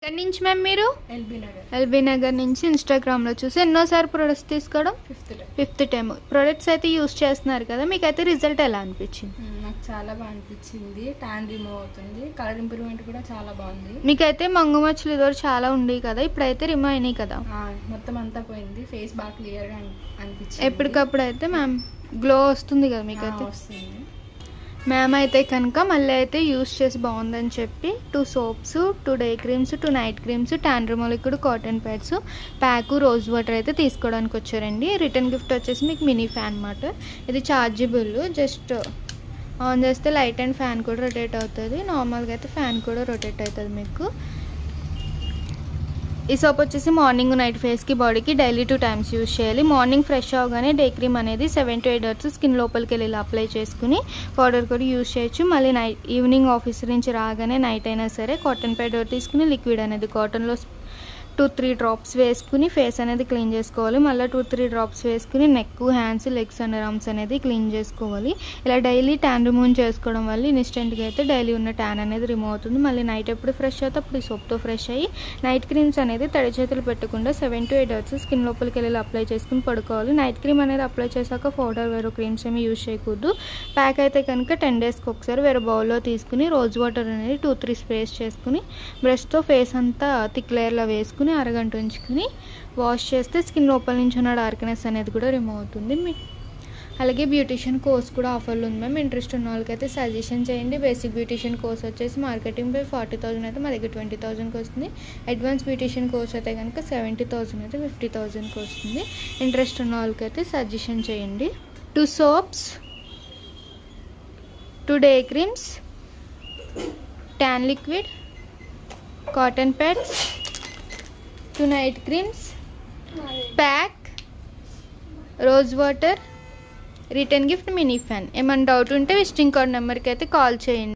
ఎక్కడి నుంచి మ్యామ్ మీరు? ఎల్బీ నగర్ నుంచి ఇన్స్టాగ్రామ్లో చూసి ఎన్నోసారి ప్రొడక్ట్స్ తీసుకోవడం? Fifth time. ప్రొడక్ట్స్ అయితే యూజ్ చేస్తున్నారు కదా, మీకైతే రిజల్ట్ ఎలా అనిపించింది? నాకు చాలా బాగా అనిపించింది. ట్యాన్ రిమూవ్ అవుతుంది, కలర్ ఇంప్రూవ్మెంట్ కూడా చాలా బాగుంది. మీకైతే మంగు మచ్చలు ఇదివరకు చాలా ఉండేవి కదా, ఇప్పుడైతే రిమూవ్ అయినాయి కదా? మొత్తం అంతా పోయింది, ఫేస్ బాగా క్లియర్గా అనిపించింది. ఎప్పటికప్పుడు అయితే మ్యామ్ గ్లో వస్తుంది కదా మీకైతే? వస్తుంది. మ్యామ్ అయితే కనుక మళ్ళీ అయితే యూస్ చేసి బాగుందని చెప్పి 2 soaps, 2 day creams, 2 night creams, tan removal liquid, cotton pods, pack, rose water అయితే తీసుకోవడానికి వచ్చారండి. రిటర్న్ గిఫ్ట్ వచ్చేసి మీకు మినీ ఫ్యాన్ అన్నమాట. ఇది ఛార్జబుల్, జస్ట్ ఆన్ చేస్తే లైట్ అండ్ ఫ్యాన్ కూడా రొటేట్ అవుతుంది. నార్మల్గా అయితే ఫ్యాన్ కూడా రొటేట్ అవుతుంది మీకు. ఈ సోప్ వచ్చేసి మార్నింగ్ నైట్ ఫేస్కి బాడీకి డైలీ 2 టైమ్స్ యూజ్ చేయాలి. మార్నింగ్ ఫ్రెష్ అవగానే డే క్రీమ్ అనేది 7 to 8 hours స్కిన్ లోపలికి వెళ్ళి అప్లై చేసుకుని పౌడర్ కూడా యూజ్ చేయొచ్చు. మళ్ళీ ఈవినింగ్ ఆఫీస్ నుంచి రాగానే నైట్ అయినా సరే కాటన్ ప్యాడ్ తీసుకుని లిక్విడ్ అనేది కాటన్లో 2-3 డ్రాప్స్ వేసుకుని ఫేస్ అనేది క్లీన్ చేసుకోవాలి. మళ్ళీ 2-3 డ్రాప్స్ వేసుకుని neck, hands, legs and arms అనేది క్లీన్ చేసుకోవాలి. ఇలా డైలీ ట్యాన్ రిమూవ్ చేసుకోవడం వల్ల ఇన్స్టెంట్గా అయితే డైలీ ఉన్న ట్యాన్ అనేది రిమూవ్ అవుతుంది. మళ్ళీ నైట్ ఎప్పుడు ఫ్రెష్ అవుతే అప్పుడు ఈ సోప్తో ఫ్రెష్ అయ్యి నైట్ క్రీమ్స్ అనేది తడి చేతులు పెట్టకుండా 7 to 8 hours స్కిన్ లోపలికి వెళ్ళి అప్లై చేసుకుని పడుకోవాలి. నైట్ క్రీమ్ అనేది అప్లై చేశాక పౌడర్ వేరే క్రీమ్స్ ఏమి యూజ్ చేయకూడదు. ప్యాక్ అయితే కనుక 10 daysకి ఒకసారి వేరే బౌల్లో తీసుకుని రోజ్ వాటర్ అనేది 2-3 స్ప్రేస్ చేసుకుని బ్రష్తో ఫేస్ అంతా థిక్ లేయర్లో వేసుకుని అరగంట ఉంచుకుని వాష్ చేస్తే స్కిన్ లోపల నుంచి ఉన్న డార్క్నెస్ అనేది కూడా రిమూవ్ అవుతుంది. అలాగే బ్యూటిషియన్ కోర్స్ కూడా ఆఫర్లు ఉంది మ్యామ్. ఇంట్రెస్ట్ ఉన్న వాళ్ళకైతే సజెషన్ చేయండి. బేసిక్ బ్యూటిషియన్ కోర్స్ వచ్చేసి మార్కెటింగ్ పై 40,000 అయితే మా దగ్గర 20,000కి వస్తుంది. అడ్వాన్స్ బ్యూటిషియన్ కోర్స్ అయితే కనుక 70,000 అయితే 50,000కి వస్తుంది. ఇంట్రెస్ట్ ఉన్న వాళ్ళకైతే సజెషన్ చేయండి. 2 soaps, 2 day creams, tan liquid, cotton pods, 2 night creams, pack, rose water, return gift mini fan. ఏమైనా డౌట్ ఉంటే విజిటింగ్ కార్డ్ నెంబర్కి అయితే కాల్ చేయండి.